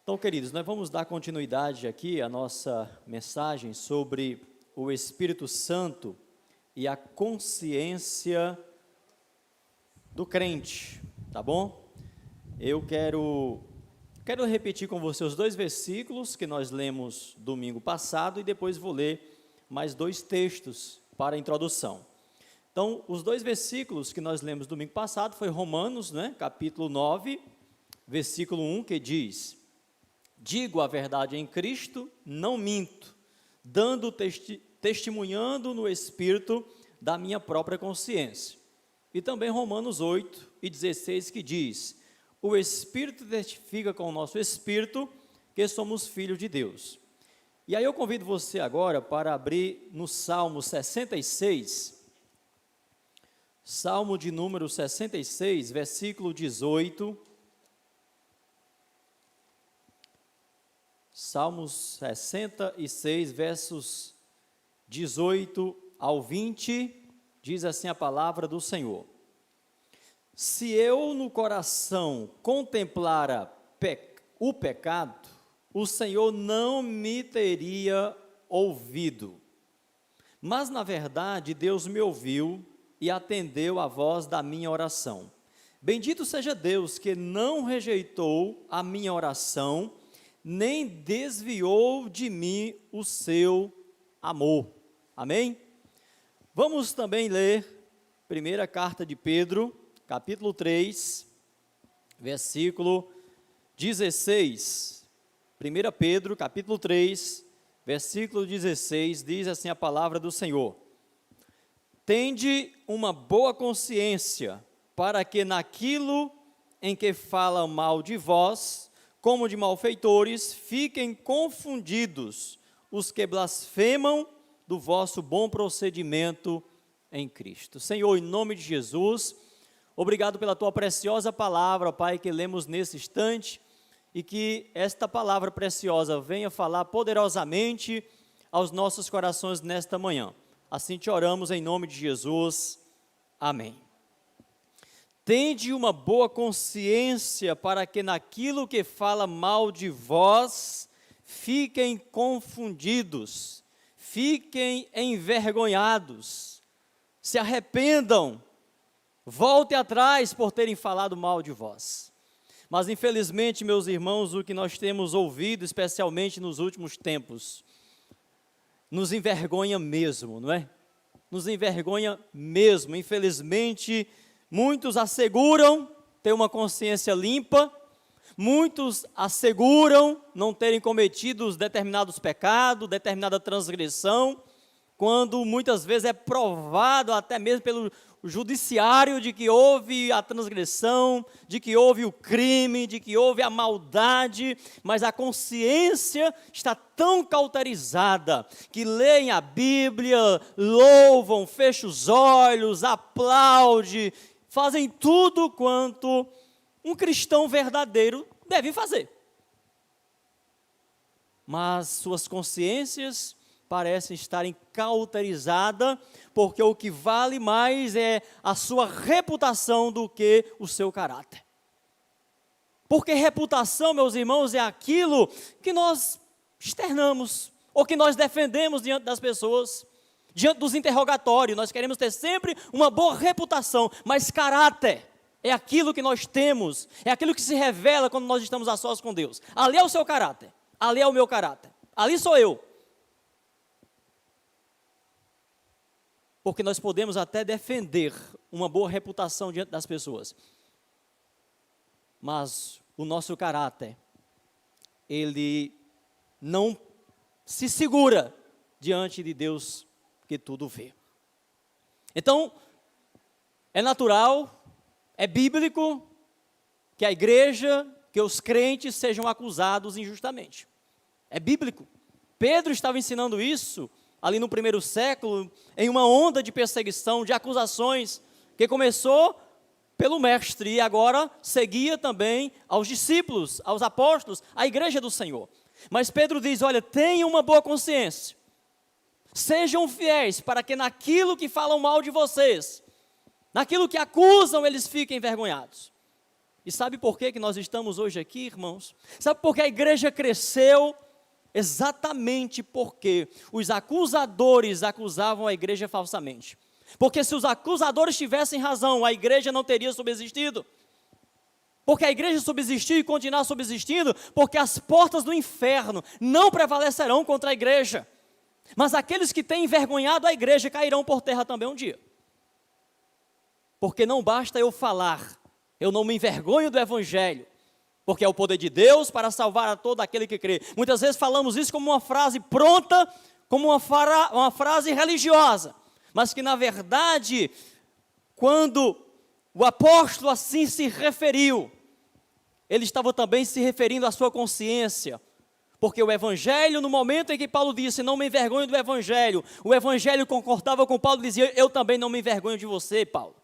Então, queridos, nós vamos dar continuidade aqui à nossa mensagem sobre o Espírito Santo e a consciência do crente, tá bom? Eu quero repetir com você os dois versículos que nós lemos domingo passado e depois vou ler mais dois textos para a introdução. Então, os dois versículos que nós lemos domingo passado foi Romanos, capítulo 9, versículo 1, que diz: digo a verdade em Cristo, não minto, testemunhando no Espírito da minha própria consciência. E também Romanos 8 e 16, que diz: o Espírito testifica com o nosso Espírito que somos filhos de Deus. E aí eu convido você agora para abrir no Salmo 66, Salmo de número 66, versículo 18. Salmos 66, versos 18 ao 20, diz assim a palavra do Senhor: se eu no coração contemplara o pecado, o Senhor não me teria ouvido. Mas na verdade Deus me ouviu e atendeu a voz da minha oração. Bendito seja Deus que não rejeitou a minha oração, nem desviou de mim o seu amor. Amém? Vamos também ler primeira carta de Pedro, capítulo 3, versículo 16. 1 Pedro, capítulo 3, versículo 16, diz assim a palavra do Senhor: tende uma boa consciência, para que naquilo em que falam mal de vós, como de malfeitores, fiquem confundidos os que blasfemam do vosso bom procedimento em Cristo. Senhor, em nome de Jesus, obrigado pela tua preciosa palavra, Pai, que lemos nesse instante, e que esta palavra preciosa venha falar poderosamente aos nossos corações nesta manhã. Assim te oramos em nome de Jesus. Amém. Tende uma boa consciência, para que naquilo que fala mal de vós, fiquem confundidos, fiquem envergonhados, se arrependam, voltem atrás por terem falado mal de vós. Mas infelizmente, meus irmãos, o que nós temos ouvido, especialmente nos últimos tempos, nos envergonha mesmo, não é? Nos envergonha mesmo. Infelizmente, muitos asseguram ter uma consciência limpa, muitos asseguram não terem cometido determinados pecados, determinada transgressão, quando muitas vezes é provado até mesmo pelo judiciário de que houve a transgressão, de que houve o crime, de que houve a maldade, mas a consciência está tão cauterizada que leem a Bíblia, louvam, fecham os olhos, aplaudem, fazem tudo quanto um cristão verdadeiro deve fazer. Mas suas consciências parecem estarem cauterizadas, porque o que vale mais é a sua reputação do que o seu caráter. Porque reputação, meus irmãos, é aquilo que nós externamos, ou que nós defendemos diante das pessoas, diante dos interrogatórios. Nós queremos ter sempre uma boa reputação, mas caráter é aquilo que nós temos, é aquilo que se revela quando nós estamos a sós com Deus. Ali é o seu caráter, ali é o meu caráter, ali sou eu. Porque nós podemos até defender uma boa reputação diante das pessoas, mas o nosso caráter, ele não se segura diante de Deus que tudo vê. Então, é natural, é bíblico que a igreja, que os crentes sejam acusados injustamente. É bíblico. Pedro estava ensinando isso ali no primeiro século, em uma onda de perseguição, de acusações, que começou pelo mestre e agora seguia também aos discípulos, aos apóstolos, à igreja do Senhor. Mas Pedro diz: olha, tenham uma boa consciência, sejam fiéis, para que naquilo que falam mal de vocês, naquilo que acusam, eles fiquem envergonhados. E sabe por que nós estamos hoje aqui, irmãos? Sabe por que a igreja cresceu? Exatamente porque os acusadores acusavam a igreja falsamente. Porque se os acusadores tivessem razão, a igreja não teria subsistido. Porque a igreja subsistiu e continuará subsistindo, porque as portas do inferno não prevalecerão contra a igreja. Mas aqueles que têm envergonhado a igreja cairão por terra também um dia. Porque não basta eu falar, eu não me envergonho do evangelho, porque é o poder de Deus para salvar a todo aquele que crê. Muitas vezes falamos isso como uma frase pronta, como uma frase religiosa, mas que na verdade, quando o apóstolo assim se referiu, ele estava também se referindo à sua consciência, porque o evangelho, no momento em que Paulo disse, não me envergonho do evangelho, o evangelho concordava com Paulo e dizia, eu também não me envergonho de você, Paulo.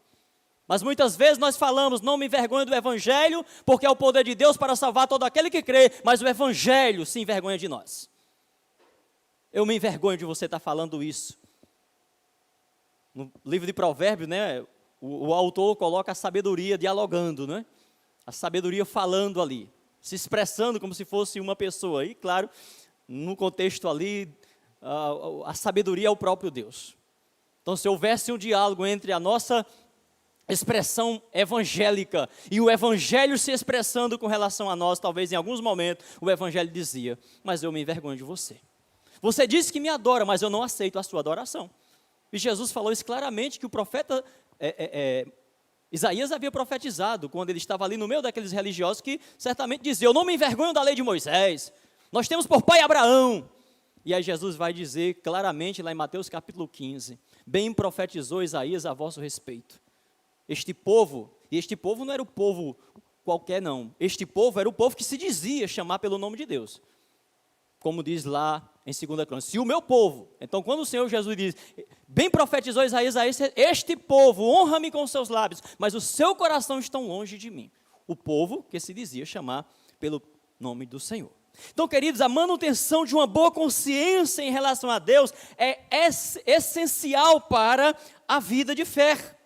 Mas muitas vezes nós falamos, não me envergonho do evangelho, porque é o poder de Deus para salvar todo aquele que crê, mas o evangelho se envergonha de nós. Eu me envergonho de você estar falando isso. No livro de Provérbios, né, o autor coloca a sabedoria dialogando, né? A sabedoria falando ali, se expressando como se fosse uma pessoa. E claro, no contexto ali, a sabedoria é o próprio Deus. Então se houvesse um diálogo entre a nossa expressão evangélica e o evangelho se expressando com relação a nós, talvez em alguns momentos o evangelho dizia, mas eu me envergonho de você. Você disse que me adora, mas eu não aceito a sua adoração. E Jesus falou isso claramente, que o profeta Isaías havia profetizado, quando ele estava ali no meio daqueles religiosos que certamente diziam, eu não me envergonho da lei de Moisés, nós temos por pai Abraão. E aí Jesus vai dizer claramente lá em Mateus capítulo 15, bem profetizou Isaías a vosso respeito. Este povo não era o povo qualquer não, este povo era o povo que se dizia chamar pelo nome de Deus. Como diz lá em 2 Crônicas, se o meu povo, então quando o Senhor Jesus diz, bem profetizou Isaías, este povo honra-me com seus lábios, mas o seu coração está longe de mim. O povo que se dizia chamar pelo nome do Senhor. Então, queridos, a manutenção de uma boa consciência em relação a Deus é essencial para a vida de fé.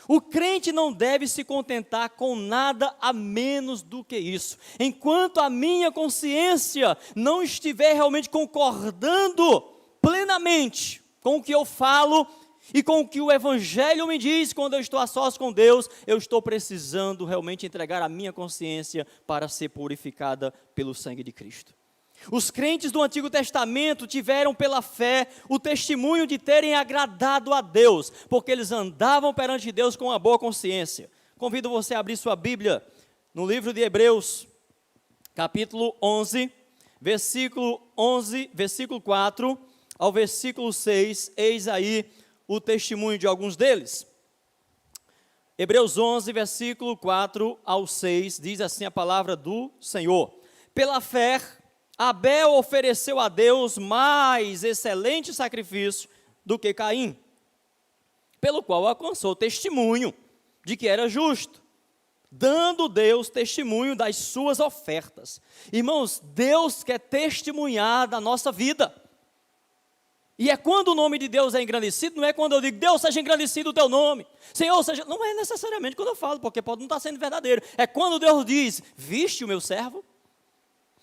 O crente não deve se contentar com nada a menos do que isso. Enquanto a minha consciência não estiver realmente concordando plenamente com o que eu falo e com o que o evangelho me diz quando eu estou a sós com Deus, eu estou precisando realmente entregar a minha consciência para ser purificada pelo sangue de Cristo. Os crentes do Antigo Testamento tiveram pela fé o testemunho de terem agradado a Deus, porque eles andavam perante Deus com uma boa consciência. Convido você a abrir sua Bíblia no livro de Hebreus, capítulo 11, versículo 4 ao versículo 6, eis aí o testemunho de alguns deles. Hebreus 11, versículo 4 ao 6, diz assim a palavra do Senhor. Pela fé, Abel ofereceu a Deus mais excelente sacrifício do que Caim, pelo qual alcançou testemunho de que era justo, dando Deus testemunho das suas ofertas. Irmãos, Deus quer testemunhar da nossa vida. E é quando o nome de Deus é engrandecido, não é quando eu digo, Deus seja engrandecido o teu nome, Senhor seja, não é necessariamente quando eu falo, porque pode não estar sendo verdadeiro, é quando Deus diz, viste o meu servo?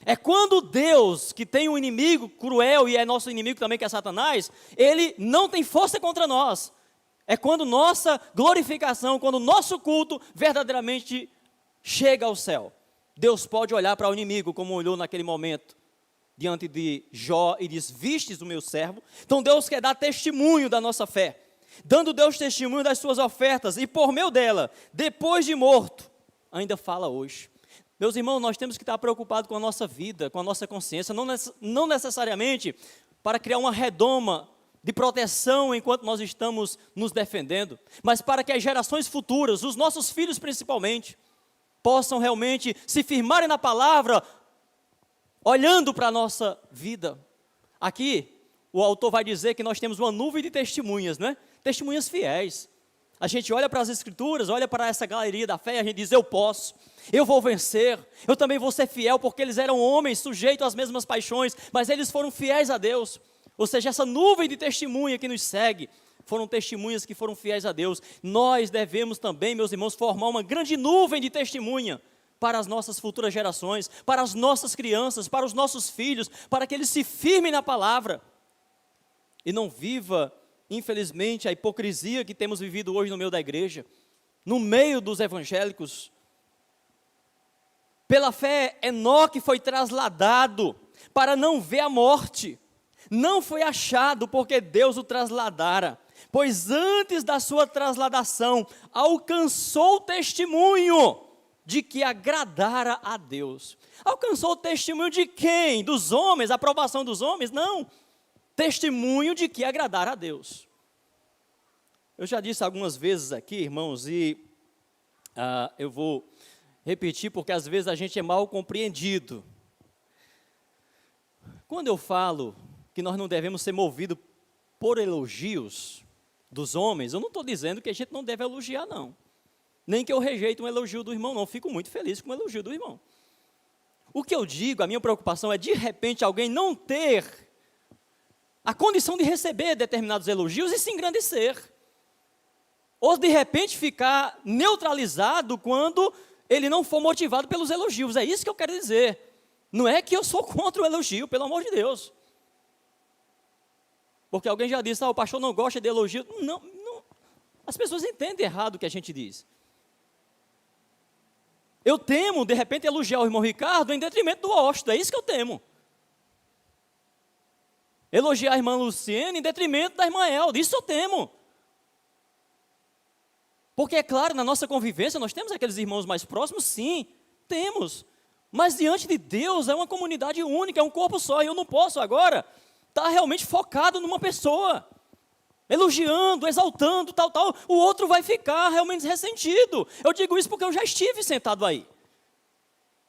É quando Deus, que tem um inimigo cruel e é nosso inimigo também, que é Satanás, ele não tem força contra nós. É quando nossa glorificação, quando o nosso culto verdadeiramente chega ao céu. Deus pode olhar para o inimigo como olhou naquele momento, diante de Jó, e diz, vistes o meu servo? Então Deus quer dar testemunho da nossa fé, dando Deus testemunho das suas ofertas, e por meio dela, depois de morto, ainda fala hoje. Meus irmãos, nós temos que estar preocupados com a nossa vida, com a nossa consciência, não necessariamente para criar uma redoma de proteção enquanto nós estamos nos defendendo, mas para que as gerações futuras, os nossos filhos principalmente, possam realmente se firmarem na palavra, olhando para a nossa vida. Aqui, o autor vai dizer que nós temos uma nuvem de testemunhas, né? Testemunhas fiéis. A gente olha para as escrituras, olha para essa galeria da fé e a gente diz, eu posso, eu vou vencer, eu também vou ser fiel, porque eles eram homens sujeitos às mesmas paixões, mas eles foram fiéis a Deus. Ou seja, essa nuvem de testemunha que nos segue, foram testemunhas que foram fiéis a Deus. Nós devemos também, meus irmãos, formar uma grande nuvem de testemunha para as nossas futuras gerações, para as nossas crianças, para os nossos filhos, para que eles se firmem na palavra e não viva, infelizmente, a hipocrisia que temos vivido hoje no meio da igreja, no meio dos evangélicos. Pela fé, Enoque foi trasladado para não ver a morte. Não foi achado porque Deus o trasladara, pois antes da sua trasladação alcançou o testemunho de que agradara a Deus. Alcançou o testemunho de quem? Dos homens, a aprovação dos homens? Não. Testemunho de que agradara a Deus. Eu já disse algumas vezes aqui, irmãos, e eu vou repetir porque às vezes a gente é mal compreendido. Quando eu falo que nós não devemos ser movidos por elogios dos homens, eu não estou dizendo que a gente não deve elogiar, não. Nem que eu rejeite um elogio do irmão, não. Fico muito feliz com o elogio do irmão. O que eu digo, a minha preocupação é de repente alguém não ter a condição de receber determinados elogios e se engrandecer. Ou de repente ficar neutralizado quando ele não for motivado pelos elogios. É isso que eu quero dizer. Não é que eu sou contra o elogio, pelo amor de Deus. Porque alguém já disse, o pastor não gosta de elogio. Não, as pessoas entendem errado o que a gente diz. Eu temo, de repente, elogiar o irmão Ricardo em detrimento do Osto, é isso que eu temo. Elogiar a irmã Luciene em detrimento da irmã Elda, isso eu temo. Porque, é claro, na nossa convivência, nós temos aqueles irmãos mais próximos, sim, temos. Mas diante de Deus é uma comunidade única, é um corpo só, e eu não posso agora estar realmente focado numa pessoa, elogiando, exaltando, tal, o outro vai ficar realmente ressentido. Eu digo isso porque eu já estive sentado aí.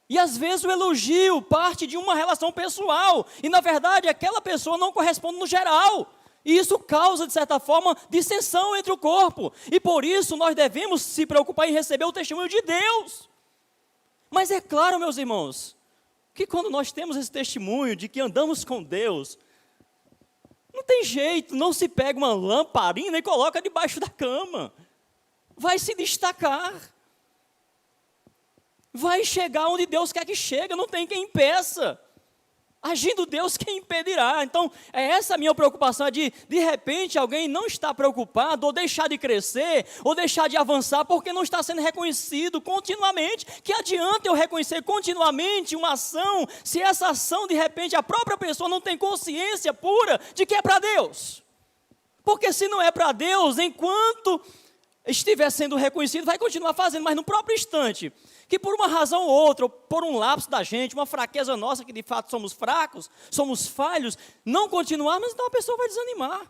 E às vezes o elogio parte de uma relação pessoal, e na verdade aquela pessoa não corresponde no geral. E isso causa, de certa forma, dissensão entre o corpo. E por isso nós devemos se preocupar em receber o testemunho de Deus. Mas é claro, meus irmãos, que quando nós temos esse testemunho de que andamos com Deus, não tem jeito, não se pega uma lamparina e coloca debaixo da cama. Vai se destacar. Vai chegar onde Deus quer que chegue, não tem quem impeça. Agindo Deus, quem impedirá? Então, é essa a minha preocupação, de repente, alguém não está preocupado, ou deixar de crescer, ou deixar de avançar, porque não está sendo reconhecido continuamente. Que adianta eu reconhecer continuamente uma ação, se essa ação, de repente, a própria pessoa não tem consciência pura de que é para Deus? Porque se não é para Deus, enquanto estiver sendo reconhecido, vai continuar fazendo, mas no próprio instante que por uma razão ou outra, ou por um lapso da gente, uma fraqueza nossa, que de fato somos fracos, somos falhos, não continuarmos, então a pessoa vai desanimar.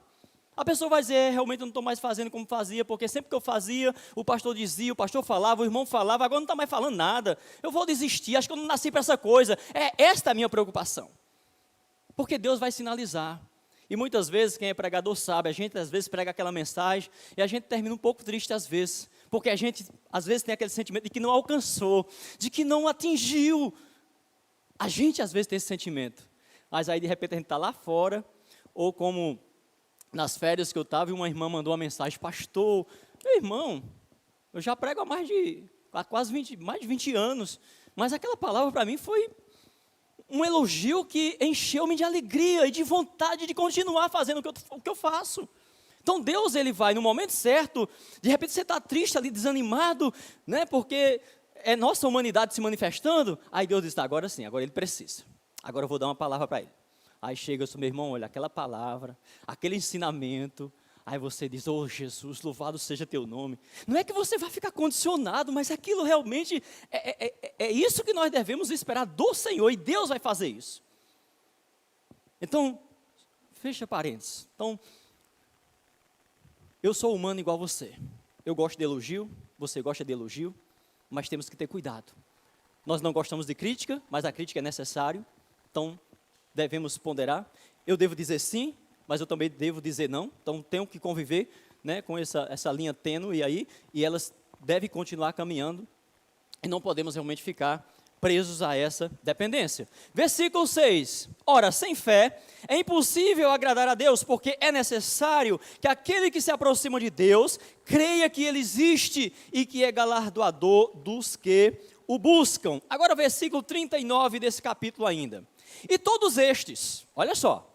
A pessoa vai dizer, realmente eu não estou mais fazendo como fazia, porque sempre que eu fazia, o pastor dizia, o pastor falava, o irmão falava, agora não está mais falando nada, eu vou desistir, acho que eu não nasci para essa coisa. Esta a minha preocupação. Porque Deus vai sinalizar. E muitas vezes, quem é pregador sabe, a gente às vezes prega aquela mensagem, e a gente termina um pouco triste às vezes, porque a gente, às vezes, tem aquele sentimento de que não alcançou, de que não atingiu. A gente, às vezes, tem esse sentimento. Mas aí, de repente, a gente está lá fora, ou como nas férias que eu estava, e uma irmã mandou uma mensagem, pastor, meu irmão, eu já prego há mais de 20 anos, mas aquela palavra para mim foi um elogio que encheu-me de alegria e de vontade de continuar fazendo o que eu faço. Então Deus, ele vai no momento certo, de repente você está triste ali, desanimado, né, porque é nossa humanidade se manifestando, aí Deus diz, agora sim, agora ele precisa, agora eu vou dar uma palavra para ele. Aí chega o meu irmão, olha, aquela palavra, aquele ensinamento, aí você diz, Jesus, louvado seja teu nome. Não é que você vai ficar condicionado, mas aquilo realmente, é isso que nós devemos esperar do Senhor, e Deus vai fazer isso. Então, fecha parênteses, então, eu sou humano igual você. Eu gosto de elogio, você gosta de elogio, mas temos que ter cuidado. Nós não gostamos de crítica, mas a crítica é necessária, então devemos ponderar. Eu devo dizer sim, mas eu também devo dizer não, então tenho que conviver, né, com essa linha tênue aí, e elas devem continuar caminhando, e não podemos realmente ficar presos a essa dependência. Versículo 6, ora, sem fé é impossível agradar a Deus, porque é necessário que aquele que se aproxima de Deus, creia que Ele existe, e que é galardoador dos que o buscam. Agora, versículo 39 desse capítulo ainda. E todos estes, olha só,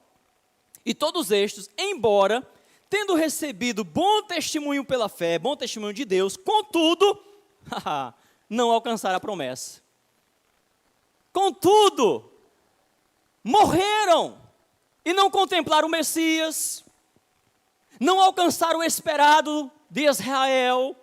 e todos estes, embora tendo recebido bom testemunho pela fé, bom testemunho de Deus, contudo, não alcançaram a promessa. Contudo, morreram e não contemplaram o Messias, não alcançaram o esperado de Israel,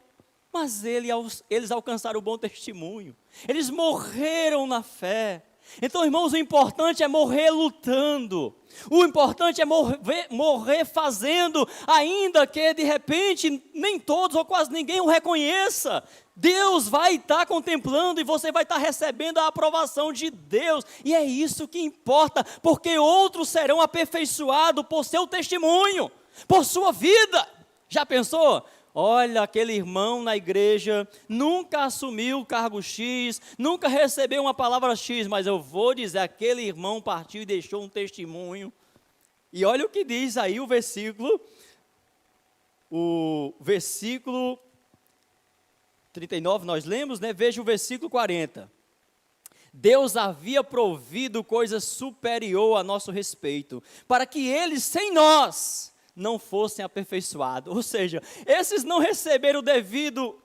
mas eles alcançaram o bom testemunho, eles morreram na fé. Então, irmãos, o importante é morrer lutando, o importante é morrer fazendo, ainda que de repente nem todos ou quase ninguém o reconheça. Deus vai estar contemplando e você vai estar recebendo a aprovação de Deus, e é isso que importa, porque outros serão aperfeiçoados por seu testemunho, por sua vida. Já pensou? Olha, aquele irmão na igreja nunca assumiu o cargo X, nunca recebeu uma palavra X, mas eu vou dizer, aquele irmão partiu e deixou um testemunho. E olha o que diz aí o versículo 39, nós lemos, né? Veja o versículo 40. Deus havia provido coisa superior a nosso respeito, para que eles, sem nós, não fossem aperfeiçoados. Ou seja, esses não receberam o devido,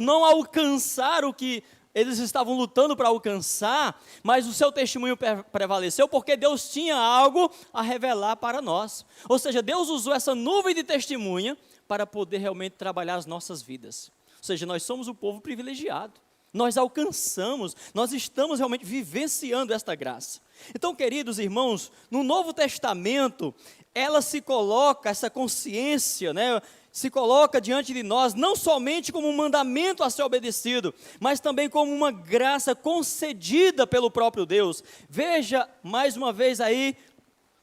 não alcançaram o que eles estavam lutando para alcançar, mas o seu testemunho prevaleceu, porque Deus tinha algo a revelar para nós. Ou seja, Deus usou essa nuvem de testemunha para poder realmente trabalhar as nossas vidas. Ou seja, nós somos o povo privilegiado, nós alcançamos, nós estamos realmente vivenciando esta graça. Então, queridos irmãos, no Novo Testamento, ela se coloca, essa consciência, né, se coloca diante de nós, não somente como um mandamento a ser obedecido, mas também como uma graça concedida pelo próprio Deus. Veja, mais uma vez aí,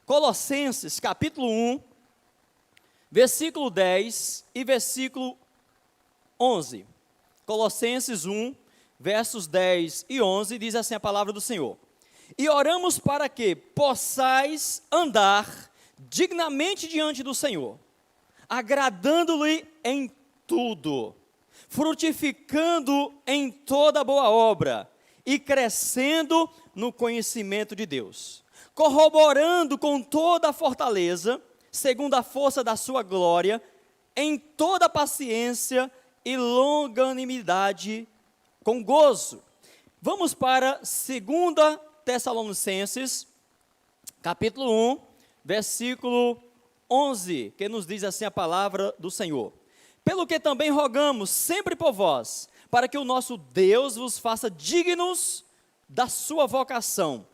Colossenses, capítulo 1, versículo 10 e versículo 11. Colossenses 1, versos 10 e 11, diz assim a palavra do Senhor: e oramos para que possais andar dignamente diante do Senhor, agradando-lhe em tudo, frutificando em toda boa obra e crescendo no conhecimento de Deus, corroborando com toda a fortaleza, segundo a força da sua glória, em toda paciência e longanimidade com gozo. Vamos para 2 Tessalonicenses, capítulo 1, versículo 11, que nos diz assim a palavra do Senhor: pelo que também rogamos sempre por vós, para que o nosso Deus vos faça dignos da sua vocação,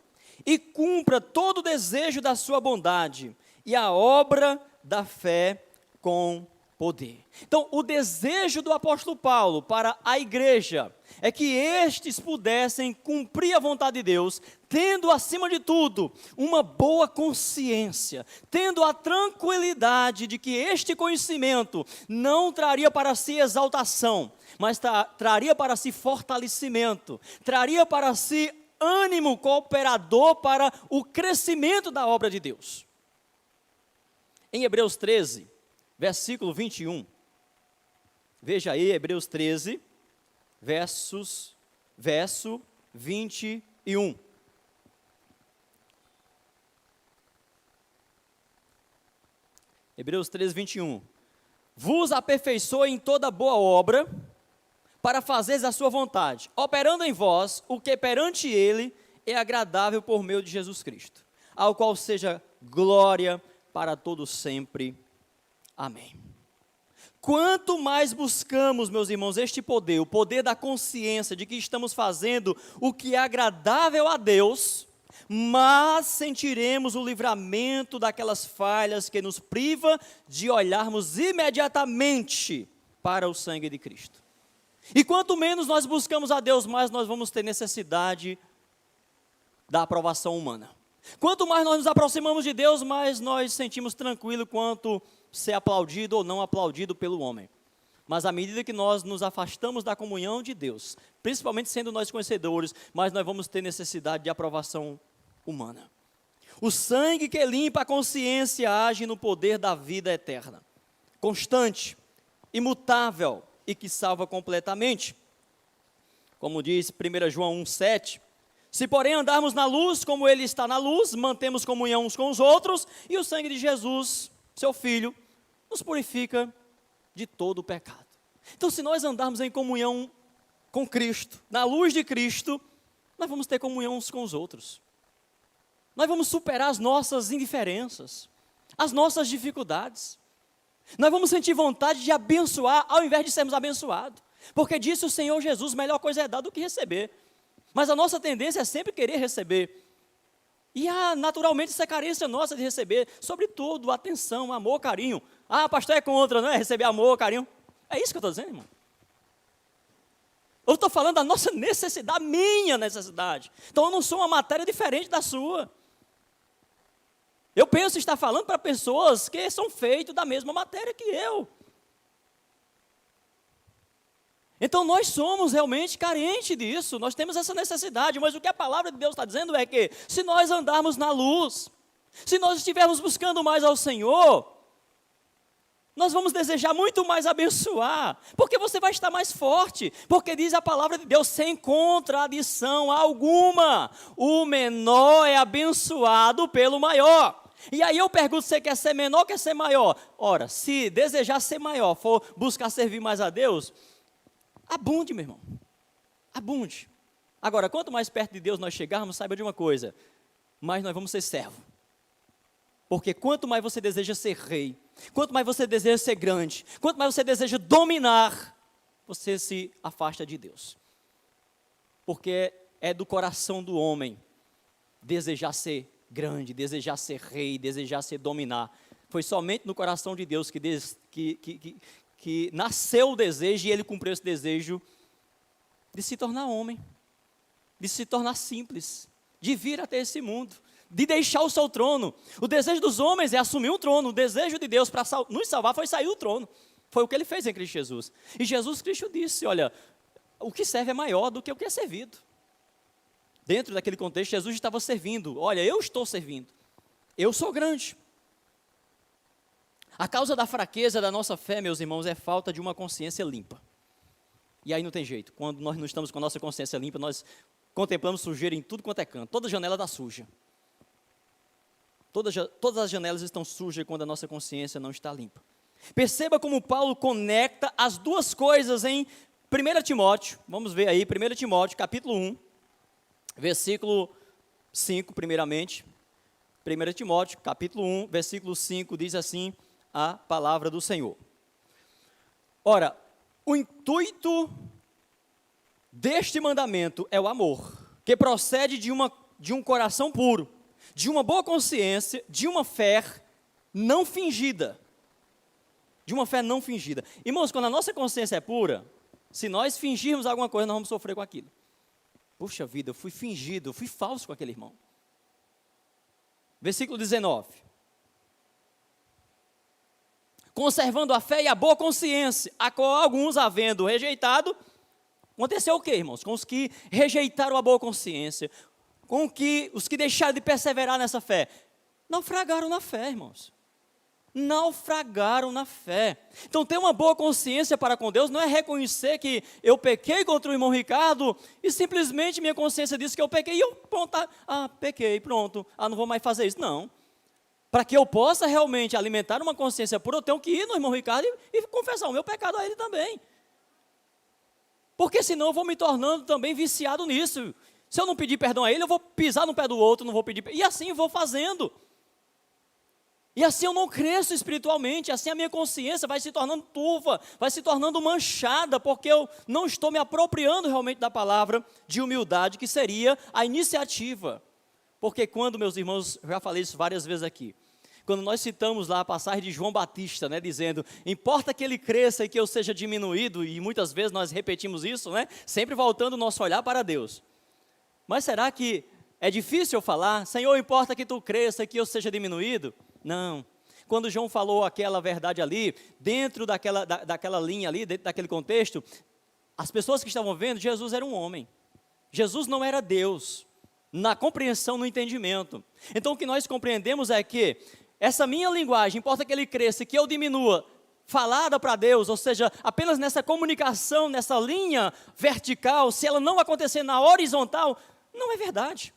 e cumpra todo o desejo da sua bondade, e a obra da fé com poder. Então, o desejo do apóstolo Paulo para a igreja é que estes pudessem cumprir a vontade de Deus, tendo acima de tudo uma boa consciência, tendo a tranquilidade de que este conhecimento não traria para si exaltação, mas traria para si fortalecimento, traria para si ânimo cooperador para o crescimento da obra de Deus. Em Hebreus 13, versículo 21, veja aí, Hebreus 13, verso 21. Hebreus 13, 21. Vos aperfeiçoe em toda boa obra, para fazeres a sua vontade, operando em vós o que perante ele é agradável por meio de Jesus Cristo, ao qual seja glória para todos sempre. Amém. Quanto mais buscamos, meus irmãos, este poder, o poder da consciência de que estamos fazendo o que é agradável a Deus, mas sentiremos o livramento daquelas falhas que nos priva de olharmos imediatamente para o sangue de Cristo. E quanto menos nós buscamos a Deus, mais nós vamos ter necessidade da aprovação humana. Quanto mais nós nos aproximamos de Deus, mais nós sentimos tranquilo quanto ser aplaudido ou não aplaudido pelo homem. Mas à medida que nós nos afastamos da comunhão de Deus, principalmente sendo nós conhecedores, mais nós vamos ter necessidade de aprovação humana. O sangue que limpa a consciência age no poder da vida eterna, constante, imutável e que salva completamente. como diz 1 João 1,7, se porém andarmos na luz, como ele está na luz, mantemos comunhão uns com os outros, e o sangue de Jesus, seu Filho, nos purifica de todo o pecado. Então, se nós andarmos em comunhão com Cristo, na luz de Cristo, nós vamos ter comunhão uns com os outros. Nós vamos superar as nossas indiferenças, as nossas dificuldades. Nós vamos sentir vontade de abençoar, ao invés de sermos abençoados. Porque disse o Senhor Jesus, melhor coisa é dar do que receber. Mas a nossa tendência é sempre querer receber. E naturalmente essa carência nossa de receber, sobretudo, atenção, amor, carinho. Pastor é contra, não é? Receber amor, carinho. É isso que eu estou dizendo, irmão. Eu estou falando da nossa necessidade, minha necessidade. Então eu não sou uma matéria diferente da sua. Eu penso estar falando para pessoas que são feitas da mesma matéria que eu. Então nós somos realmente carentes disso, nós temos essa necessidade, mas o que a palavra de Deus está dizendo é que se nós andarmos na luz, se nós estivermos buscando mais ao Senhor, nós vamos desejar muito mais abençoar, porque você vai estar mais forte, porque diz a palavra de Deus, sem contradição alguma, o menor é abençoado pelo maior. E aí eu pergunto, você quer ser menor ou quer ser maior? Ora, se desejar ser maior, for buscar servir mais a Deus, abunde, meu irmão, abunde. Agora, quanto mais perto de Deus nós chegarmos, saiba de uma coisa, mais nós vamos ser servo. Porque quanto mais você deseja ser rei, quanto mais você deseja ser grande, quanto mais você deseja dominar, você se afasta de Deus. Porque é do coração do homem desejar ser grande, desejar ser rei, desejar ser dominar. Foi somente no coração de Deus que nasceu o desejo, e ele cumpriu esse desejo de se tornar homem, de se tornar simples, de vir até esse mundo, de deixar o seu trono. O desejo dos homens é assumir um trono, o desejo de Deus para nos salvar foi sair do trono. Foi o que ele fez em Cristo Jesus. E Jesus Cristo disse, olha, o que serve é maior do que o que é servido. Dentro daquele contexto, Jesus estava servindo. Olha, eu estou servindo, eu sou grande. A causa da fraqueza da nossa fé, meus irmãos, é falta de uma consciência limpa. E aí não tem jeito, quando nós não estamos com a nossa consciência limpa, nós contemplamos sujeira em tudo quanto é canto, toda janela está suja. Todas as janelas estão sujas quando a nossa consciência não está limpa. Perceba como Paulo conecta as duas coisas em 1 Timóteo, vamos ver aí, 1 Timóteo, capítulo 1, versículo 5, primeiramente. 1 Timóteo, capítulo 1, versículo 5, diz assim a palavra do Senhor. Ora, o intuito deste mandamento é o amor, que procede de um coração puro, de uma boa consciência, de uma fé não fingida. De uma fé não fingida. Irmãos, quando a nossa consciência é pura, se nós fingirmos alguma coisa, nós vamos sofrer com aquilo. Puxa vida, eu fui fingido, eu fui falso com aquele irmão. Versículo 19. Conservando a fé e a boa consciência, a qual alguns, havendo rejeitado, aconteceu o quê, irmãos? Com os que rejeitaram a boa consciência, com os que deixaram de perseverar nessa fé, naufragaram na fé, irmãos. Naufragaram na fé. Então, ter uma boa consciência para com Deus não é reconhecer que eu pequei contra o irmão Ricardo e simplesmente minha consciência disse que eu pequei e eu, pronto, pequei, pronto, não vou mais fazer isso. Não. Para que eu possa realmente alimentar uma consciência pura, eu tenho que ir no irmão Ricardo e confessar o meu pecado a ele também. Porque senão eu vou me tornando também viciado nisso. Se eu não pedir perdão a ele, eu vou pisar no pé do outro, não vou pedir perdão. E assim eu vou fazendo. E assim eu não cresço espiritualmente, assim a minha consciência vai se tornando turva, vai se tornando manchada, porque eu não estou me apropriando realmente da palavra de humildade, que seria a iniciativa. Porque quando, meus irmãos, já falei isso várias vezes aqui, quando nós citamos lá a passagem de João Batista, né, dizendo, importa que ele cresça e que eu seja diminuído, e muitas vezes nós repetimos isso, né, sempre voltando o nosso olhar para Deus. Mas será que é difícil eu falar, Senhor, importa que tu cresça e que eu seja diminuído? Não. Quando João falou aquela verdade ali, dentro daquela linha ali, dentro daquele contexto, as pessoas que estavam vendo, Jesus era um homem. Jesus não era Deus, na compreensão, no entendimento. Então o que nós compreendemos é que essa minha linguagem, importa que ele cresça e que eu diminua, falada para Deus, ou seja, apenas nessa comunicação, nessa linha vertical, se ela não acontecer na horizontal, não é verdade.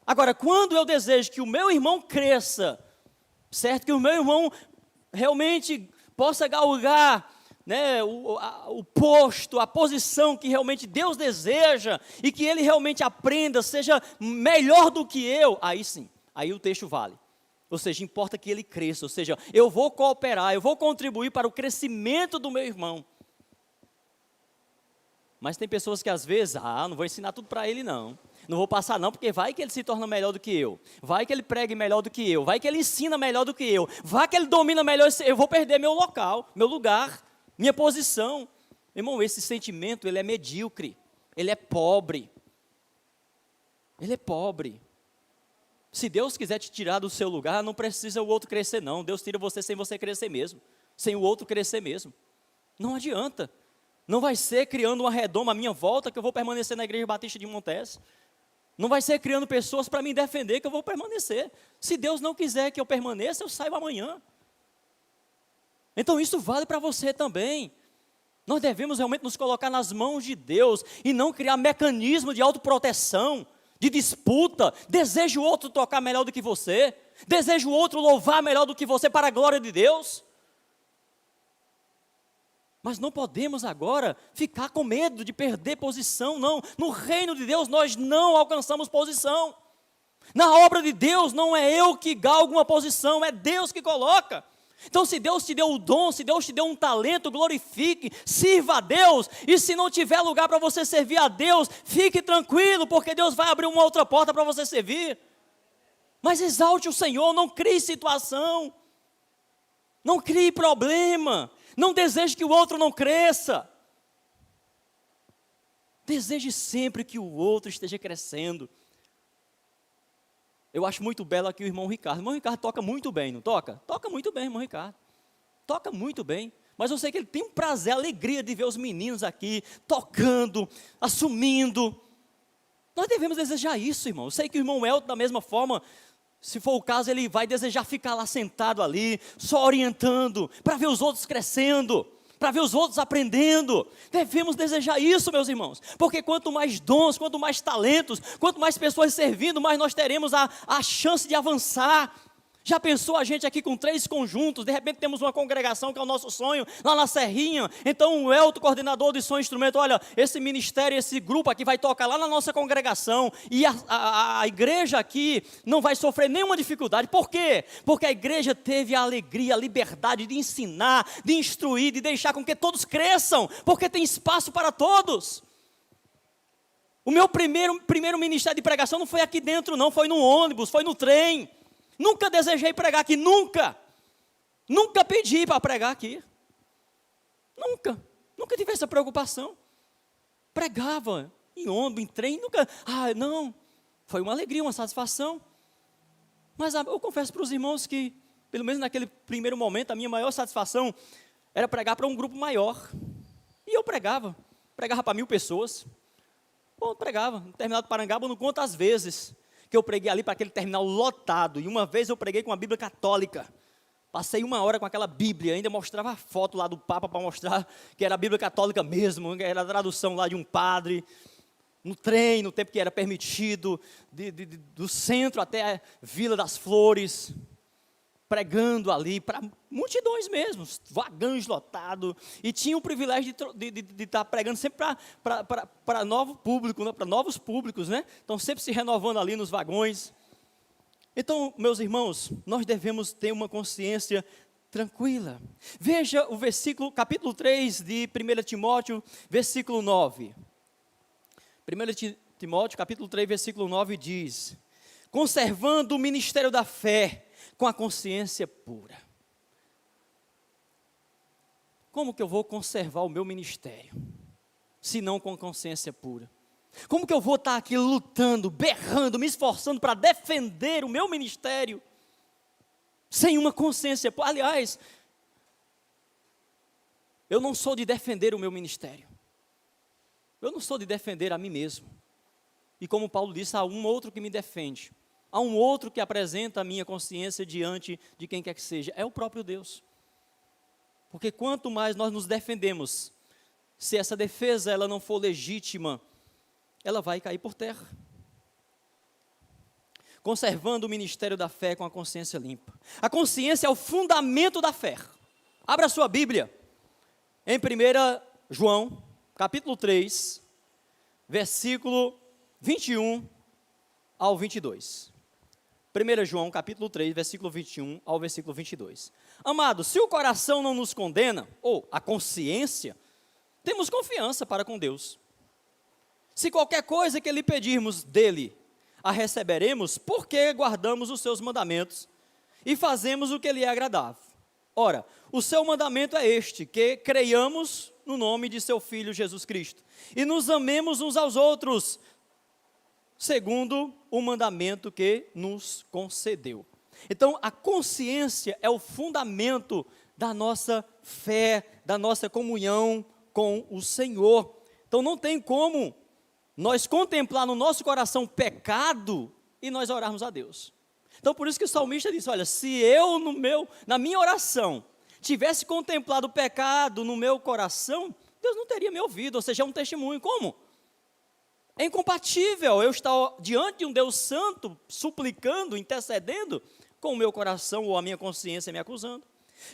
Agora, quando eu desejo que o meu irmão cresça, certo? Que o meu irmão realmente possa galgar, né, o posto, a posição que realmente Deus deseja, e que ele realmente aprenda, seja melhor do que eu, aí sim, aí o texto vale. Ou seja, importa que ele cresça, ou seja, eu vou cooperar, eu vou contribuir para o crescimento do meu irmão. Mas tem pessoas que às vezes, não vou ensinar tudo para ele não vou passar não, porque vai que ele se torna melhor do que eu, vai que ele pregue melhor do que eu, vai que ele ensina melhor do que eu, vai que ele domina melhor, eu vou perder meu local, meu lugar, minha posição. Irmão, esse sentimento, ele é medíocre, ele é pobre. Ele é pobre. Se Deus quiser te tirar do seu lugar, não precisa o outro crescer não, Deus tira você sem você crescer mesmo, sem o outro crescer mesmo. Não adianta, não vai ser criando uma redoma à minha volta que eu vou permanecer na Igreja Batista de Montes. Não vai ser criando pessoas para me defender que eu vou permanecer. Se Deus não quiser que eu permaneça, eu saio amanhã. Então isso vale para você também. Nós devemos realmente nos colocar nas mãos de Deus e não criar mecanismo de autoproteção, de disputa. Deseja o outro tocar melhor do que você, deseja o outro louvar melhor do que você para a glória de Deus. Mas não podemos agora ficar com medo de perder posição, não. No reino de Deus nós não alcançamos posição. Na obra de Deus não é eu que galgo uma posição, é Deus que coloca. Então se Deus te deu o dom, se Deus te deu um talento, glorifique, sirva a Deus. E se não tiver lugar para você servir a Deus, fique tranquilo, porque Deus vai abrir uma outra porta para você servir. Mas exalte o Senhor, não crie situação, não crie problema. Não deseje que o outro não cresça. Deseje sempre que o outro esteja crescendo. Eu acho muito belo aqui o irmão Ricardo. O irmão Ricardo toca muito bem, não toca? Toca muito bem, irmão Ricardo. Toca muito bem. Mas eu sei que ele tem um prazer, alegria de ver os meninos aqui, tocando, assumindo. Nós devemos desejar isso, irmão. Eu sei que o irmão Elton, da mesma forma, se for o caso, ele vai desejar ficar lá sentado ali, só orientando, para ver os outros crescendo, para ver os outros aprendendo. Devemos desejar isso, meus irmãos, porque quanto mais dons, quanto mais talentos, quanto mais pessoas servindo, mais nós teremos a chance de avançar. Já pensou a gente aqui com 3 conjuntos, de repente temos uma congregação que é o nosso sonho, lá na Serrinha, então o Elton, coordenador de som e instrumento, olha, esse ministério, esse grupo aqui vai tocar lá na nossa congregação, e a igreja aqui não vai sofrer nenhuma dificuldade. Por quê? Porque a igreja teve a alegria, a liberdade de ensinar, de instruir, de deixar com que todos cresçam, porque tem espaço para todos. O meu primeiro ministério de pregação não foi aqui dentro não, foi no ônibus, foi no trem. Nunca desejei pregar aqui, nunca pedi para pregar aqui, nunca tive essa preocupação, pregava em ônibus, em trem, não, foi uma alegria, uma satisfação, mas eu confesso para os irmãos que, pelo menos naquele primeiro momento, a minha maior satisfação era pregar para um grupo maior, e eu pregava para 1000 pessoas, pregava, no terminal de Parangaba, eu não conto as vezes, que eu preguei ali para aquele terminal lotado, e uma vez eu preguei com a Bíblia católica, passei 1 hora com aquela Bíblia, ainda mostrava a foto lá do Papa para mostrar que era a Bíblia católica mesmo, que era a tradução lá de um padre, no trem, no tempo que era permitido, do centro até a Vila das Flores, pregando ali para multidões mesmo, vagões lotados, e tinha o privilégio de estar pregando sempre para novo público, né, para novos públicos, né? Então sempre se renovando ali nos vagões. Então, meus irmãos, nós devemos ter uma consciência tranquila. Veja o versículo, capítulo 3 de 1 Timóteo, versículo 9. 1 Timóteo, capítulo 3, versículo 9 diz: conservando o ministério da fé, com a consciência pura. Como que eu vou conservar o meu ministério, se não com consciência pura? Como que eu vou estar aqui lutando, berrando, me esforçando para defender o meu ministério, sem uma consciência pura? Aliás, eu não sou de defender o meu ministério, eu não sou de defender a mim mesmo, e como Paulo disse, há um outro que me defende, há um outro que apresenta a minha consciência diante de quem quer que seja, é o próprio Deus. Porque quanto mais nós nos defendemos, se essa defesa ela não for legítima, ela vai cair por terra. Conservando o ministério da fé com a consciência limpa. A consciência é o fundamento da fé. Abra a sua Bíblia, em 1 João, capítulo 3, versículo 21 ao 22. 1 João, capítulo 3, versículo 21 ao versículo 22. Amados, se o coração não nos condena, ou a consciência, temos confiança para com Deus. Se qualquer coisa que lhe pedirmos dele, a receberemos, porque guardamos os seus mandamentos e fazemos o que lhe é agradável. Ora, o seu mandamento é este, que creiamos no nome de seu Filho Jesus Cristo, e nos amemos uns aos outros, segundo o mandamento que nos concedeu. Então, a consciência é o fundamento da nossa fé, da nossa comunhão com o Senhor. Então, não tem como nós contemplar no nosso coração pecado e nós orarmos a Deus. Então, por isso que o salmista disse, olha, se eu na minha oração tivesse contemplado o pecado no meu coração, Deus não teria me ouvido, ou seja, é um testemunho. Como? É incompatível eu estar diante de um Deus santo, suplicando, intercedendo, com o meu coração ou a minha consciência me acusando.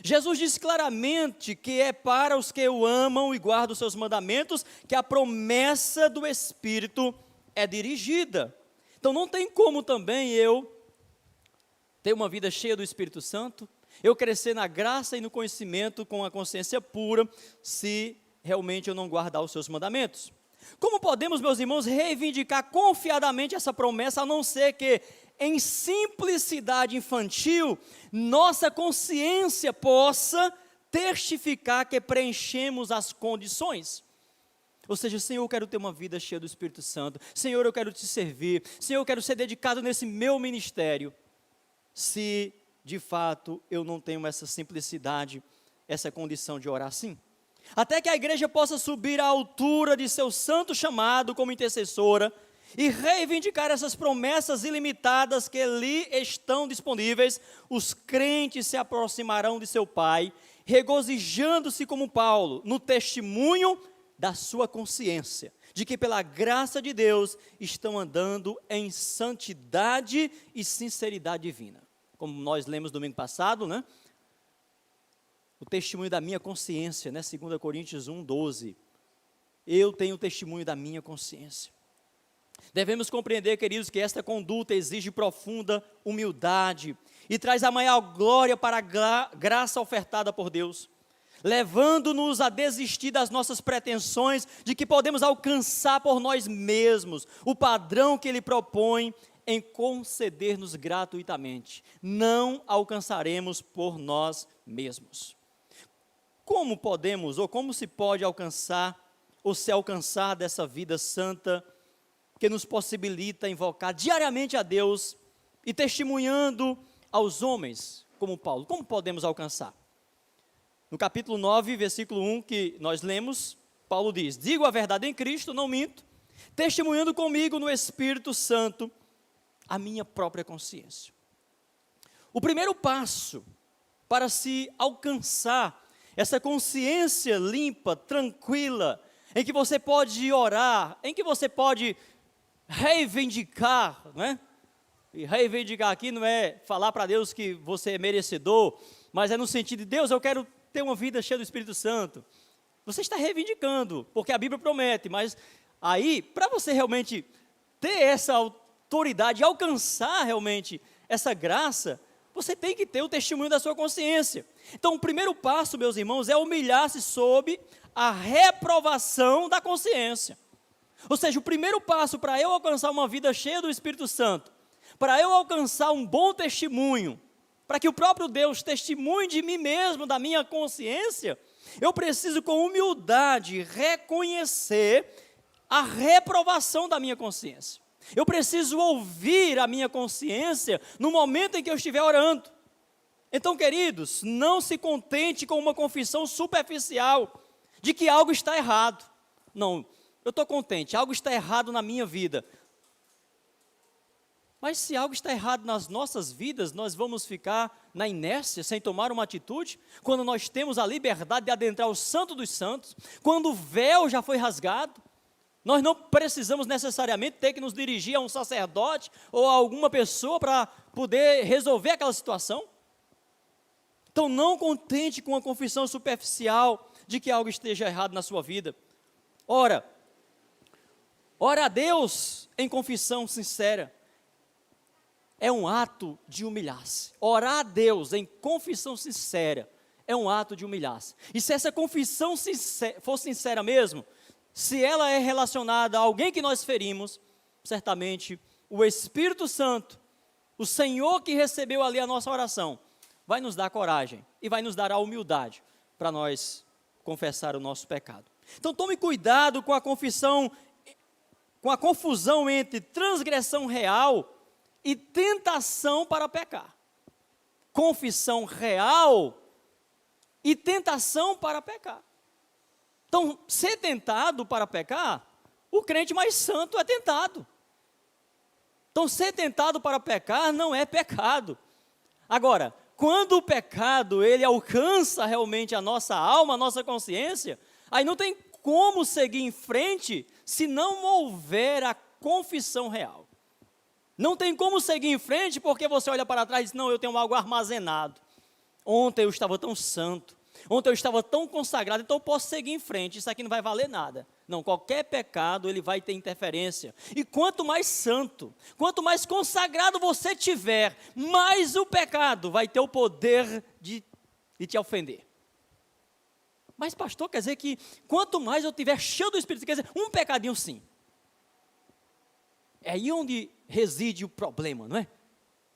Jesus disse claramente que é para os que o amam e guardam os seus mandamentos que a promessa do Espírito é dirigida. Então não tem como também eu ter uma vida cheia do Espírito Santo, eu crescer na graça e no conhecimento com a consciência pura, se realmente eu não guardar os seus mandamentos. Como podemos, meus irmãos, reivindicar confiadamente essa promessa, a não ser que, em simplicidade infantil, nossa consciência possa testificar que preenchemos as condições? Ou seja, Senhor, eu quero ter uma vida cheia do Espírito Santo. Senhor, eu quero te servir. Senhor, eu quero ser dedicado nesse meu ministério. Se, de fato, eu não tenho essa simplicidade, essa condição de orar assim. Até que a igreja possa subir à altura de seu santo chamado como intercessora e reivindicar essas promessas ilimitadas que lhe estão disponíveis, os crentes se aproximarão de seu Pai, regozijando-se como Paulo, no testemunho da sua consciência, de que pela graça de Deus estão andando em santidade e sinceridade divina. Como nós lemos domingo passado, né? O testemunho da minha consciência, né? 2 Coríntios 1, 12. Eu tenho o testemunho da minha consciência. Devemos compreender, queridos, que esta conduta exige profunda humildade e traz a maior glória para a graça ofertada por Deus, levando-nos a desistir das nossas pretensões de que podemos alcançar por nós mesmos o padrão que Ele propõe em conceder-nos gratuitamente. Não alcançaremos por nós mesmos. Como podemos, ou como se pode alcançar, ou se alcançar dessa vida santa, que nos possibilita invocar diariamente a Deus, e testemunhando aos homens, como Paulo? Como podemos alcançar? No capítulo 9, versículo 1, que nós lemos, Paulo diz, digo a verdade em Cristo, não minto, testemunhando comigo no Espírito Santo, a minha própria consciência. O primeiro passo para se alcançar essa consciência limpa, tranquila, em que você pode orar, em que você pode reivindicar, né? E reivindicar aqui não é falar para Deus que você é merecedor, mas é no sentido de, Deus, eu quero ter uma vida cheia do Espírito Santo. Você está reivindicando, porque a Bíblia promete, mas aí, para você realmente ter essa autoridade, alcançar realmente essa graça, você tem que ter o testemunho da sua consciência. Então, o primeiro passo, meus irmãos, é humilhar-se sob a reprovação da consciência. Ou seja, o primeiro passo para eu alcançar uma vida cheia do Espírito Santo, para eu alcançar um bom testemunho, para que o próprio Deus testemunhe de mim mesmo, da minha consciência, eu preciso com humildade reconhecer a reprovação da minha consciência. Eu preciso ouvir a minha consciência no momento em que eu estiver orando. Então, queridos, não se contente com uma confissão superficial de que algo está errado. Não, eu estou contente, algo está errado na minha vida. Mas se algo está errado nas nossas vidas, nós vamos ficar na inércia, sem tomar uma atitude, quando nós temos a liberdade de adentrar o Santo dos Santos, quando o véu já foi rasgado, nós não precisamos necessariamente ter que nos dirigir a um sacerdote ou a alguma pessoa para poder resolver aquela situação. Então, não contente com a confissão superficial de que algo esteja errado na sua vida. Ora a Deus em confissão sincera. É um ato de humilhar-se. Orar a Deus em confissão sincera é um ato de humilhar-se. E se essa confissão for sincera mesmo, se ela é relacionada a alguém que nós ferimos, certamente o Espírito Santo, o Senhor que recebeu ali a nossa oração, vai nos dar coragem e vai nos dar a humildade para nós confessar o nosso pecado. Então tome cuidado com a confissão, com a confusão entre transgressão real e tentação para pecar. Confissão real e tentação para pecar. Então, ser tentado para pecar, o crente mais santo é tentado. Então, ser tentado para pecar não é pecado. Agora, quando o pecado, ele alcança realmente a nossa alma, a nossa consciência, aí não tem como seguir em frente se não houver a confissão real. Não tem como seguir em frente porque você olha para trás e diz, não, eu tenho algo armazenado. Ontem eu estava tão santo, ontem eu estava tão consagrado, então eu posso seguir em frente, isso aqui não vai valer nada. Não, qualquer pecado ele vai ter interferência. E quanto mais santo, quanto mais consagrado você tiver, mais o pecado vai ter o poder de te ofender. Mas pastor, quer dizer que quanto mais eu tiver cheio do Espírito, quer dizer, um pecadinho sim. É aí onde reside o problema, não é?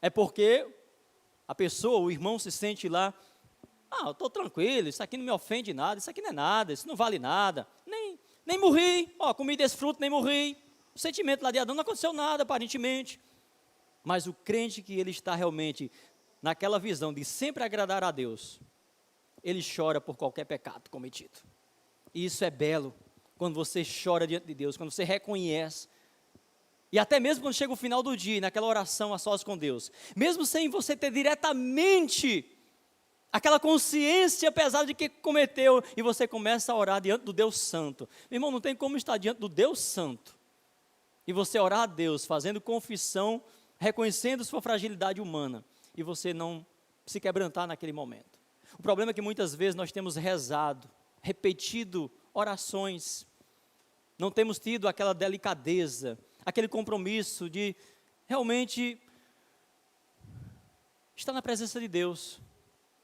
É porque a pessoa, o irmão se sente lá, eu estou tranquilo, isso aqui não me ofende nada, isso aqui não é nada, isso não vale nada, nem morri, comi desse fruto, nem morri, o sentimento lá de Adão não aconteceu nada, aparentemente. Mas o crente que ele está realmente naquela visão de sempre agradar a Deus, ele chora por qualquer pecado cometido. E isso é belo, quando você chora diante de Deus, quando você reconhece. E até mesmo quando chega o final do dia, naquela oração a sós com Deus, mesmo sem você ter diretamente aquela consciência pesada de que cometeu, e você começa a orar diante do Deus Santo. Meu irmão, não tem como estar diante do Deus Santo, e você orar a Deus, fazendo confissão, reconhecendo sua fragilidade humana, e você não se quebrantar naquele momento. O problema é que muitas vezes nós temos rezado, repetido orações, não temos tido aquela delicadeza, aquele compromisso de realmente estar na presença de Deus.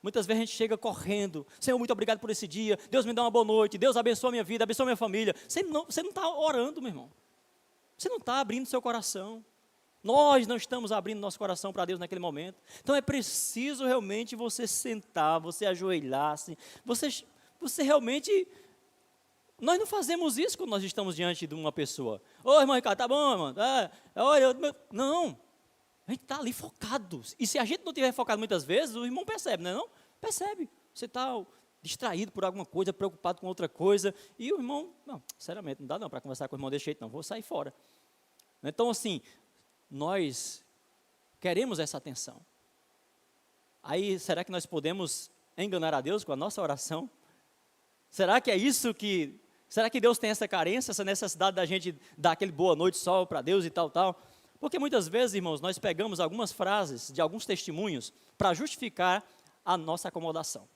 Muitas vezes a gente chega correndo, Senhor, muito obrigado por esse dia, Deus me dá uma boa noite, Deus abençoa a minha vida, abençoa a minha família. Você não está orando, meu irmão. Você não está abrindo seu coração. Nós não estamos abrindo nosso coração para Deus naquele momento. Então é preciso realmente você sentar, você ajoelhar-se, você realmente... Nós não fazemos isso quando nós estamos diante de uma pessoa. Ô, irmão Ricardo, tá bom, irmão? Não, a gente está ali focado. E se a gente não estiver focado muitas vezes, o irmão percebe, não é não? Percebe. Você está distraído por alguma coisa, preocupado com outra coisa. E o irmão, não, sinceramente, não dá não para conversar com o irmão desse jeito, não. Vou sair fora. Então, assim, nós queremos essa atenção. Aí, será que nós podemos enganar a Deus com a nossa oração? Será que é isso que... Será que Deus tem essa carência, essa necessidade da gente dar aquele boa noite só para Deus e tal? Porque muitas vezes, irmãos, nós pegamos algumas frases de alguns testemunhos para justificar a nossa acomodação.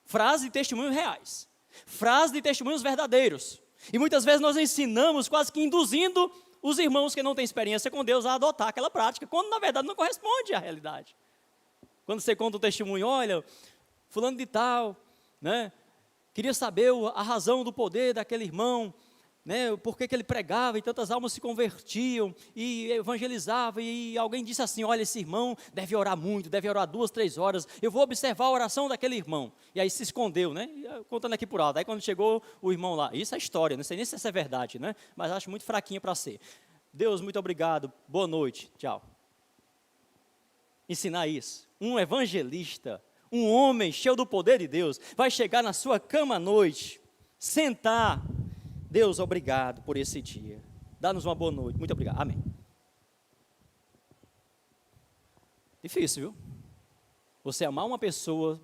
Frases de testemunhos reais. Frases de testemunhos verdadeiros. E muitas vezes nós ensinamos, quase que induzindo os irmãos que não têm experiência com Deus a adotar aquela prática, quando na verdade não corresponde à realidade. Quando você conta um testemunho, olha, fulano de tal, né? Queria saber a razão do poder daquele irmão, né, por que ele pregava e tantas almas se convertiam e evangelizava, e alguém disse assim, olha, esse irmão deve orar muito, deve orar 2, 3 horas, eu vou observar a oração daquele irmão. E aí se escondeu, né, contando aqui por alto. Aí quando chegou o irmão lá, isso é história, não sei nem se essa é verdade, né, mas acho muito fraquinho para ser. Deus, muito obrigado, boa noite, tchau. Ensinar isso. Um evangelista, um homem cheio do poder de Deus, vai chegar na sua cama à noite, sentar, Deus, obrigado por esse dia, dá-nos uma boa noite, muito obrigado, amém. Difícil, viu? Você amar uma pessoa.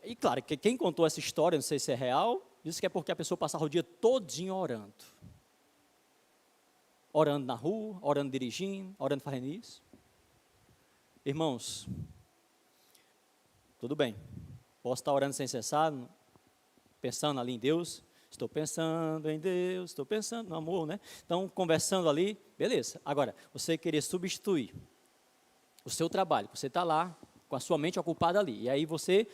E claro, que quem contou essa história, não sei se é real, disse que é porque a pessoa passava o dia todinho orando. Orando na rua, orando dirigindo, orando fazendo isso. Irmãos, tudo bem. Posso estar orando sem cessar, pensando ali em Deus. Estou pensando em Deus, estou pensando no amor, né? Então, conversando ali, beleza. Agora, você querer substituir o seu trabalho, você está lá com a sua mente ocupada ali, e aí você,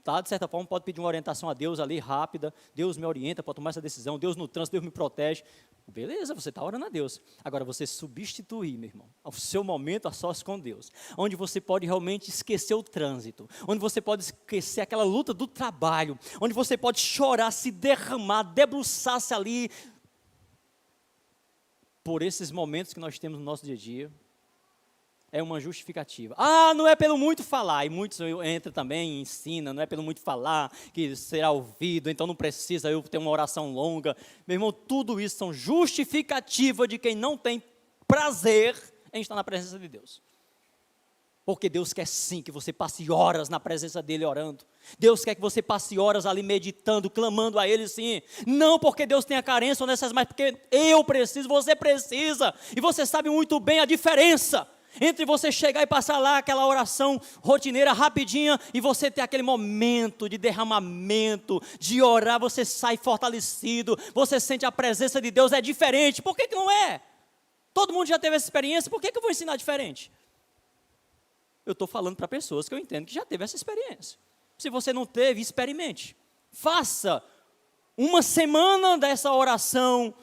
tá, de certa forma, pode pedir uma orientação a Deus ali, rápida, Deus me orienta para tomar essa decisão, Deus no trânsito, Deus me protege, beleza, você está orando a Deus. Agora, você substituir, meu irmão, o seu momento a sós com Deus, onde você pode realmente esquecer o trânsito, onde você pode esquecer aquela luta do trabalho, onde você pode chorar, se derramar, debruçar-se ali, por esses momentos que nós temos no nosso dia a dia, é uma justificativa. Não é pelo muito falar, e muitos entram também e ensinam, não é pelo muito falar que será ouvido, então não precisa eu ter uma oração longa. Meu irmão, tudo isso são justificativas de quem não tem prazer em estar na presença de Deus. Porque Deus quer sim que você passe horas na presença dEle orando. Deus quer que você passe horas ali meditando, clamando a Ele sim. Não porque Deus tenha carência ou necessidade, mas porque eu preciso, você precisa. E você sabe muito bem a diferença entre você chegar e passar lá aquela oração rotineira, rapidinha, e você ter aquele momento de derramamento, de orar, você sai fortalecido, você sente a presença de Deus, é diferente. Por que não é? Todo mundo já teve essa experiência, por que eu vou ensinar diferente? Eu estou falando para pessoas que eu entendo que já teve essa experiência. Se você não teve, experimente. Faça uma semana dessa oração,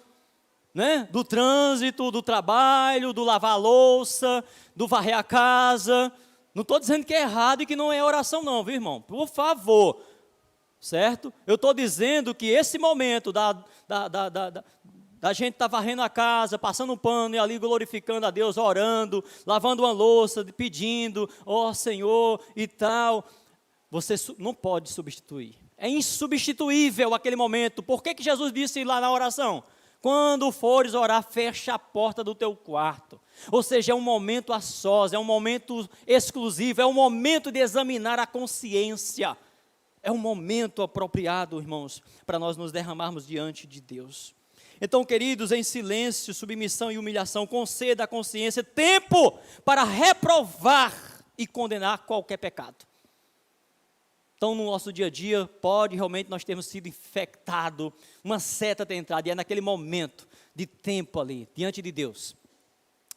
né, do trânsito, do trabalho, do lavar a louça, do varrer a casa. Não estou dizendo que é errado e que não é oração não, viu, irmão? Por favor, certo? Eu estou dizendo que esse momento da gente estar varrendo a casa, passando um pano e ali glorificando a Deus, orando, lavando uma louça, pedindo, ó Senhor e tal, você não pode substituir. É insubstituível aquele momento. Por que Jesus disse lá na oração? Quando fores orar, fecha a porta do teu quarto. Ou seja, é um momento a sós, é um momento exclusivo, é um momento de examinar a consciência. É um momento apropriado, irmãos, para nós nos derramarmos diante de Deus. Então, queridos, em silêncio, submissão e humilhação, conceda à consciência tempo para reprovar e condenar qualquer pecado. Então, no nosso dia a dia, pode realmente nós termos sido infectados, uma seta ter entrado, e é naquele momento de tempo ali, diante de Deus,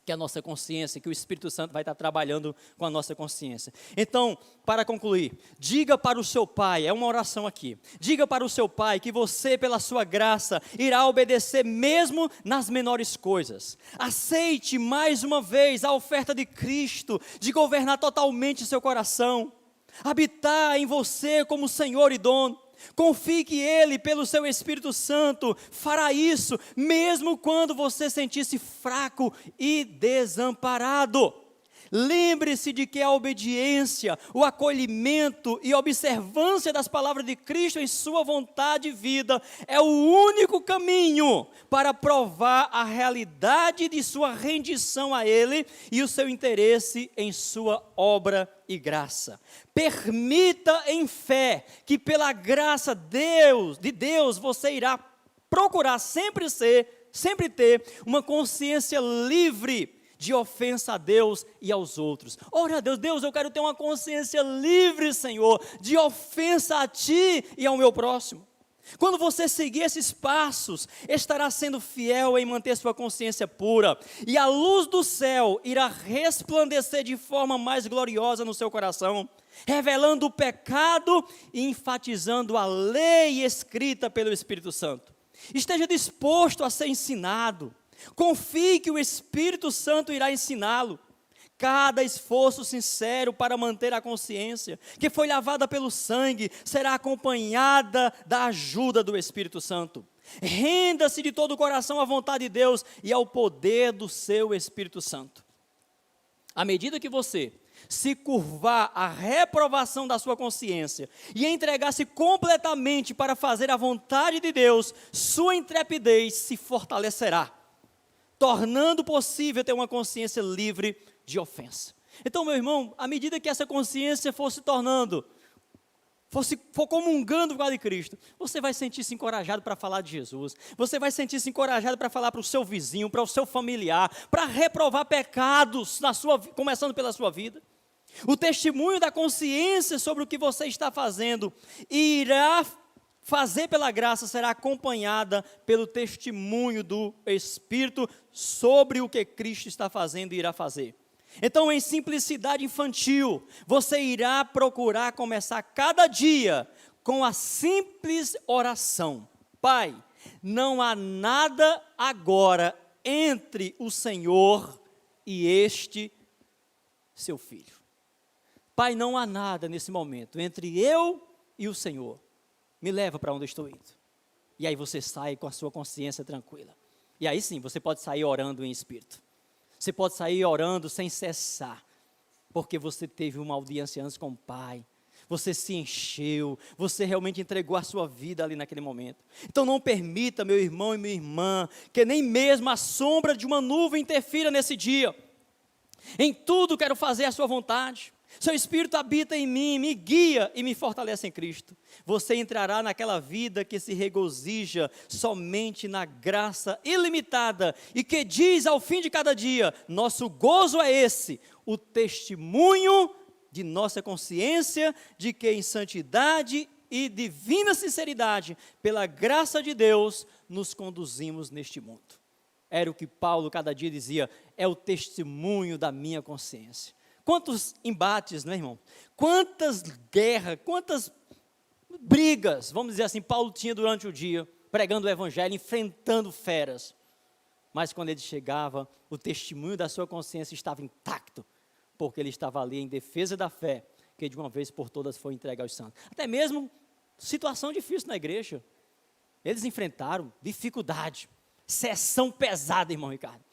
que a nossa consciência, que o Espírito Santo vai estar trabalhando com a nossa consciência. Então, para concluir, diga para o seu pai, é uma oração aqui, diga para o seu pai que você, pela sua graça, irá obedecer mesmo nas menores coisas. Aceite mais uma vez a oferta de Cristo, de governar totalmente seu coração, habitar em você como Senhor e dono. Confie que Ele, pelo seu Espírito Santo, fará isso, mesmo quando você sentir-se fraco e desamparado. Lembre-se de que a obediência, o acolhimento e observância das palavras de Cristo em sua vontade e vida é o único caminho para provar a realidade de sua rendição a Ele e o seu interesse em sua obra e graça. Permita em fé que pela graça de Deus você irá procurar sempre ter uma consciência livre de ofensa a Deus e aos outros. Ore a Deus, Deus, eu quero ter uma consciência livre, Senhor, de ofensa a Ti e ao meu próximo. Quando você seguir esses passos, estará sendo fiel em manter sua consciência pura, e a luz do céu irá resplandecer de forma mais gloriosa no seu coração, revelando o pecado e enfatizando a lei escrita pelo Espírito Santo. Esteja disposto a ser ensinado. Confie que o Espírito Santo irá ensiná-lo. Cada esforço sincero para manter a consciência, que foi lavada pelo sangue, será acompanhada da ajuda do Espírito Santo. Renda-se de todo o coração à vontade de Deus e ao poder do seu Espírito Santo. À medida que você se curvar à reprovação da sua consciência e entregar-se completamente para fazer a vontade de Deus, sua intrepidez se fortalecerá, tornando possível ter uma consciência livre de ofensa. Então, meu irmão, à medida que essa consciência for se tornando, for comungando com a de Cristo, você vai sentir-se encorajado para falar de Jesus, você vai sentir-se encorajado para falar para o seu vizinho, para o seu familiar, para reprovar pecados, começando pela sua vida. O testemunho da consciência sobre o que você está fazendo irá fazer pela graça, será acompanhada pelo testemunho do Espírito sobre o que Cristo está fazendo e irá fazer. Então, em simplicidade infantil, você irá procurar começar cada dia com a simples oração: Pai, não há nada agora entre o Senhor e este seu filho. Pai, não há nada nesse momento entre eu e o Senhor. Me leva para onde eu estou indo. E aí você sai com a sua consciência tranquila. E aí sim, você pode sair orando em espírito. Você pode sair orando sem cessar, porque você teve uma audiência antes com o Pai, você se encheu, você realmente entregou a sua vida ali naquele momento. Então não permita, meu irmão e minha irmã, que nem mesmo a sombra de uma nuvem interfira nesse dia. Em tudo quero fazer a sua vontade. Seu Espírito habita em mim, me guia e me fortalece em Cristo. Você entrará naquela vida que se regozija somente na graça ilimitada e que diz ao fim de cada dia: nosso gozo é esse, o testemunho de nossa consciência de que em santidade e divina sinceridade, pela graça de Deus, nos conduzimos neste mundo. Era o que Paulo cada dia dizia: é o testemunho da minha consciência. Quantos embates, não é, irmão? Quantas guerras, quantas brigas, vamos dizer assim, Paulo tinha durante o dia, pregando o evangelho, enfrentando feras. Mas quando ele chegava, o testemunho da sua consciência estava intacto, porque ele estava ali em defesa da fé, que de uma vez por todas foi entregue aos santos. Até mesmo situação difícil na igreja. Eles enfrentaram dificuldade, sessão pesada, irmão Ricardo.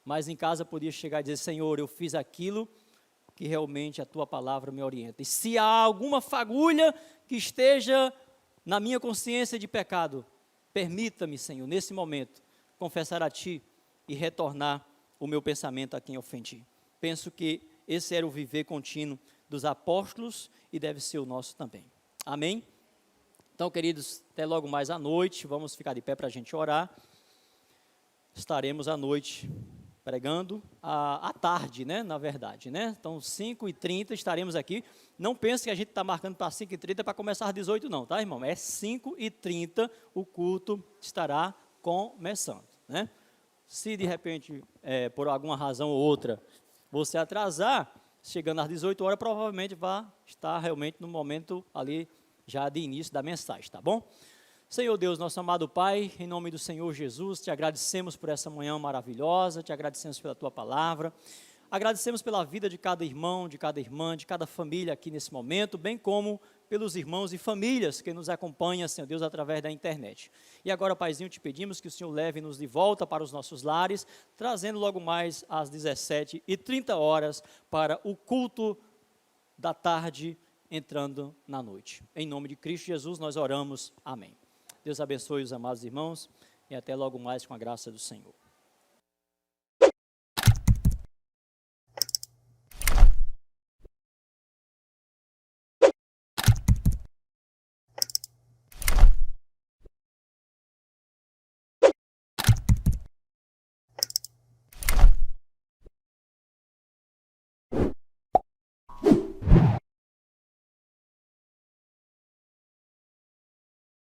Mas em casa podia chegar e dizer: Senhor, eu fiz aquilo que realmente a tua palavra me orienta. E se há alguma fagulha que esteja na minha consciência de pecado, permita-me, Senhor, nesse momento, confessar a ti e retornar o meu pensamento a quem ofendi. Penso que esse era o viver contínuo dos apóstolos e deve ser o nosso também. Amém? Então, queridos, até logo mais à noite. Vamos ficar de pé para a gente orar. Estaremos à noite pregando à tarde, né, na verdade, né? Então, 5h30 estaremos aqui. Não pense que a gente está marcando para 5h30 para começar às 18, não, tá, irmão? É 5h30 o culto estará começando, né? Se de repente, por alguma razão ou outra, você atrasar, chegando às 18 horas, provavelmente vai estar realmente no momento ali já de início da mensagem, tá bom? Senhor Deus, nosso amado Pai, em nome do Senhor Jesus, te agradecemos por essa manhã maravilhosa, te agradecemos pela tua palavra, agradecemos pela vida de cada irmão, de cada irmã, de cada família aqui nesse momento, bem como pelos irmãos e famílias que nos acompanham, Senhor Deus, através da internet. E agora, Paizinho, te pedimos que o Senhor leve-nos de volta para os nossos lares, trazendo logo mais às 17h30 para o culto da tarde, entrando na noite. Em nome de Cristo Jesus nós oramos, amém. Deus abençoe os amados irmãos e até logo mais com a graça do Senhor.